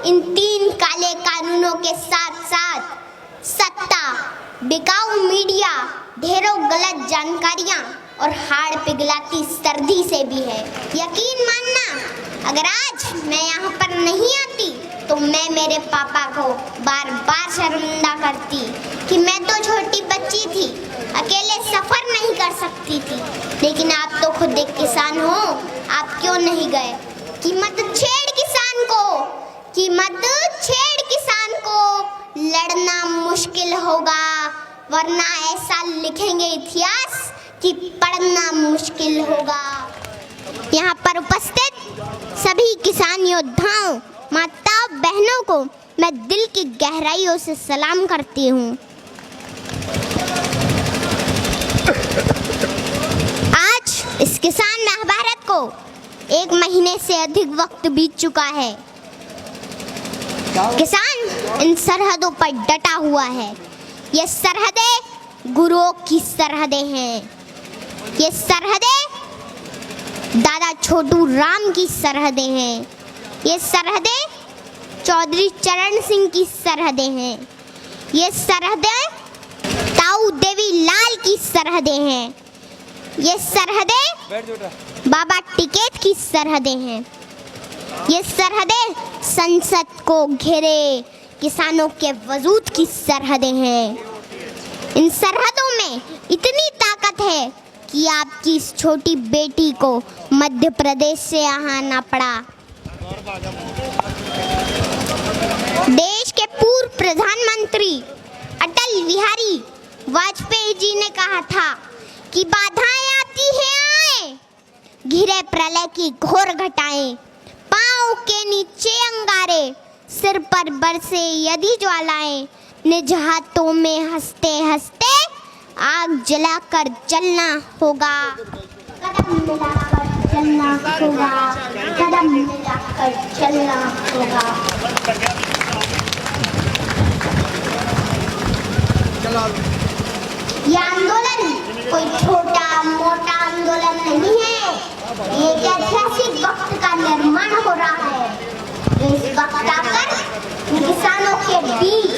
इन 3 काले कानूनों के साथ साथ सत्ता, बिकाऊ मीडिया, ढेरों गलत जानकारियां और हाड़ पिघलाती सर्दी से भी है। यकीन मानना, अगर आज मैं यहाँ पर नहीं आती तो मैं मेरे पापा को बार बार शर्मिंदा करती कि मैं तो छोटी बच्ची थी, अकेले सफर नहीं कर सकती थी। लेकिन आप तो खुद एक किसान हो, आप क्यों नहीं गए कि मत छेड़ किसान को, कि मत छेड़ किसान को, लड़ना मुश्किल होगा वरना ऐसा लिखेंगे इतिहास कि पढ़ना मुश्किल होगा। यहाँ पर उपस्थित सभी किसान योद्धाओं, माताओं, बहनों को मैं दिल की गहराइयों से सलाम करती हूँ। आज इस किसान महाभारत को 1 महीने से अधिक वक्त बीत चुका है। किसान इन सरहदों पर डटा हुआ है। ये सरहदें गुरुओं की सरहदें हैं। ये सरहदें दादा छोटू राम की सरहदें हैं। ये सरहदें चौधरी चरण सिंह की सरहदें हैं। ये सरहदें ताऊ देवी लाल की सरहदें हैं। ये सरहदें बाबा टिकैत की सरहदें हैं। ये सरहदें संसद को घेरे किसानों के वजूद की सरहदें हैं। इन सरहदों में इतनी ताकत है कि आपकी इस छोटी बेटी को मध्य प्रदेश से यहाँ आना पड़ा। देश के पूर्व प्रधानमंत्री अटल बिहारी वाजपेयी जी ने कहा था कि बाधाएं आती हैं आए, घिरे प्रलय की घोर घटाएं, पाँव के नीचे अंगारे, सिर पर बरसे यदि ज्वालाएं, निज हाथों में हंसते हंसते आग जलाकर जलना होगा। कदम मिलाकर चलना होगा, कदम मिलाकर चलना होगा। ये आंदोलन कोई छोटा मोटा आंदोलन नहीं है। ये एक ऐतिहासिक वक्त का निर्माण हो रहा है। इस वक्त आकर किसानों के बीच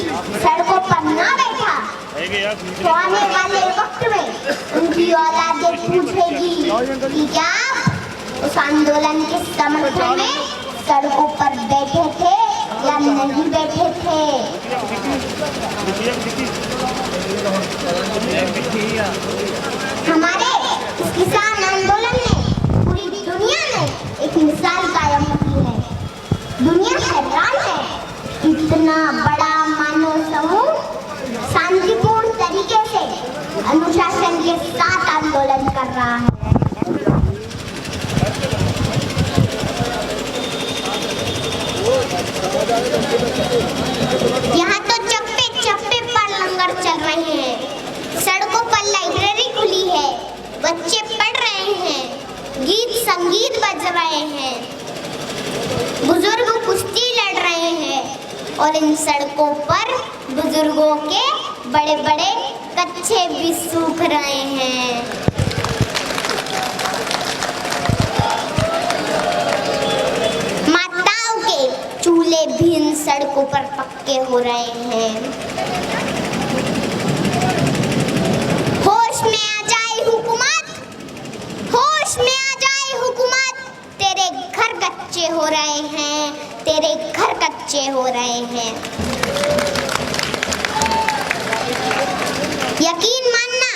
सड़कों पर ना बैठा तो आने वाले वक्त में उनकी औलादें पूछेगी कि क्या उस आंदोलन के समर्थन में सड़कों पर बैठे थे या नहीं बैठे थे। हमारे इस किसान आंदोलन ने पूरी दुनिया में एक मिसाल कायम की है। दुनिया हैरान है, इतना बड़ा मानव समूह शांतिपूर्ण तरीके से अनुशासन के साथ आंदोलन कर रहा है। यहाँ तो चप्पे चप्पे पर लंगर चल रहे हैं, सड़कों पर लाइब्रेरी खुली है, बच्चे पढ़ रहे हैं, गीत संगीत बज रहे हैं, बुजुर्ग कुश्ती लड़ रहे हैं और इन सड़कों पर बुजुर्गों के बड़े बड़े कच्छे भी सूख रहे हैं। माताओं के चूल्हे भी इन सड़कों पर पक्के हो रहे हैं। होश में आ जाए हुकूमत, होश में आ जाए हुकूमत, तेरे घर कच्चे हो रहे हैं, तेरे घर कच्चे हो रहे हैं। यकीन मानना,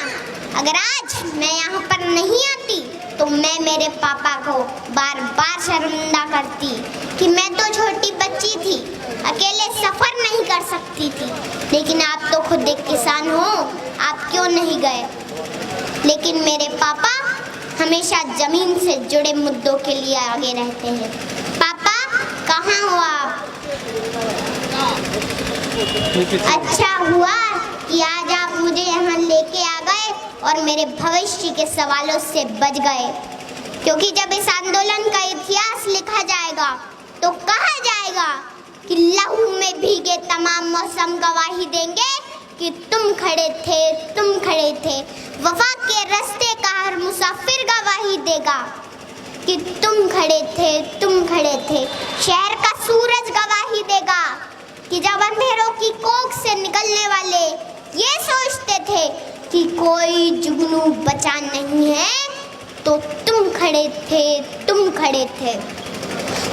अगर आज मैं यहाँ पर नहीं आती तो मैं मेरे पापा को बार बार शर्मिंदा करती कि मैं तो छोटी बच्ची थी, अकेले सफर नहीं कर सकती थी। लेकिन आप तो खुद एक किसान हो, आप क्यों नहीं गए। लेकिन मेरे पापा हमेशा जमीन से जुड़े मुद्दों के लिए आगे रहते हैं। पापा कहाँ हो आप? अच्छा हुआ कि आज आप मुझे यहाँ लेके आ गए और मेरे भविष्य के सवालों से बच गए, क्योंकि जब इस आंदोलन का इतिहास लिखा जाएगा तो कहा जाएगा कि लहू में भीगे तमाम मौसम गवाही देंगे कि तुम खड़े थे, तुम खड़े थे। वफा के रास्ते का हर मुसाफिर गवाही देगा कि तुम खड़े थे, तुम खड़े थे। शहर का सूरज गवाही देगा कानूनों बचा नहीं है तो तुम खड़े थे, तुम खड़े थे।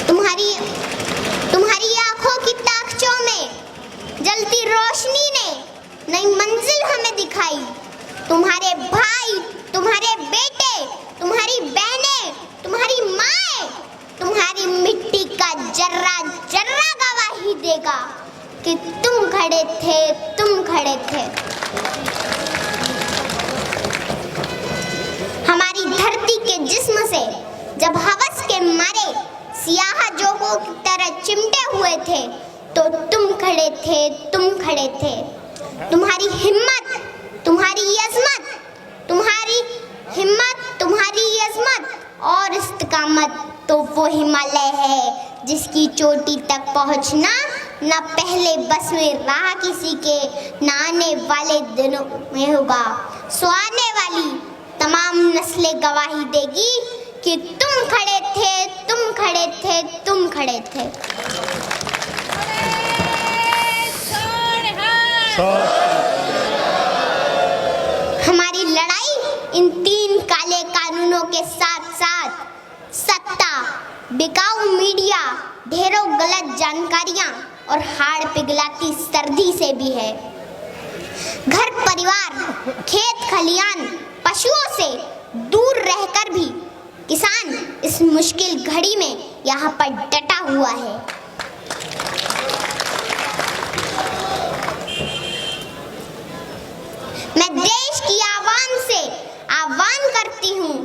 तुम्हारी आंखों की ताकचों में जलती रोशनी ने नई मंजिल हमें दिखाई। तुम्हारे भाई, तुम्हारे बेटे, तुम्हारी बहनें, तुम्हारी माएं, तुम्हारी मिट्टी का जर्रा जर्रा गवाही देगा कि तुम खड़े थे, तुम खड़े थे। हमारी धरती के जिस्म से जब हवस के मारे सियाह जोगों की तरह चिमटे हुए थे तो तुम खड़े थे, तुम खड़े थे। तुम्हारी हिम्मत, तुम्हारी अज़मत, तुम्हारी हिम्मत, तुम्हारी अज़मत और इस्तिकामत तो वो हिमालय है जिसकी चोटी तक पहुंचना न पहले बस में रहा किसी के, न आने वाले दिनों में होगा। सो आने वाली तमाम नस्लें गवाही देगी कि तुम खड़े थे, तुम खड़े थे, तुम खड़े थे। हमारी लड़ाई इन 3 काले कानूनों के साथ साथ सत्ता, बिकाऊ मीडिया, ढेरों गलत जानकारियां और हाड़ पिघलाती सर्दी से भी है। घर परिवार, खेत खलियान, पशुओं से दूर रहकर भी किसान इस मुश्किल घड़ी में यहाँ पर डटा हुआ है। मैं देश की आवाम से आह्वान करती हूँ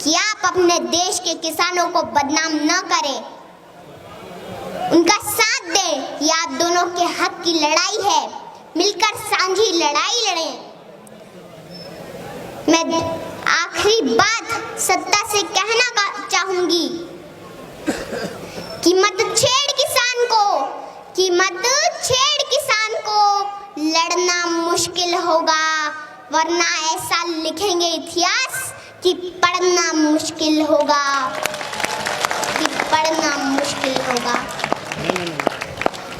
कि आप अपने देश के किसानों को बदनाम न करें, उनका साथ दें। ये आप दोनों के हक की लड़ाई है, मिलकर साझी लड़ाई लड़ें। मैं आखिरी बात सत्ता से कहना चाहूंगी कि मत छेड़ किसान को, कि मत छेड़ किसान को, लड़ना मुश्किल होगा वरना ऐसा लिखेंगे इतिहास कि पढ़ना मुश्किल होगा, कि पढ़ना मुश्किल होगा।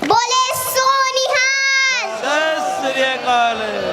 बोले सो निहाल। सत श्री अकाल।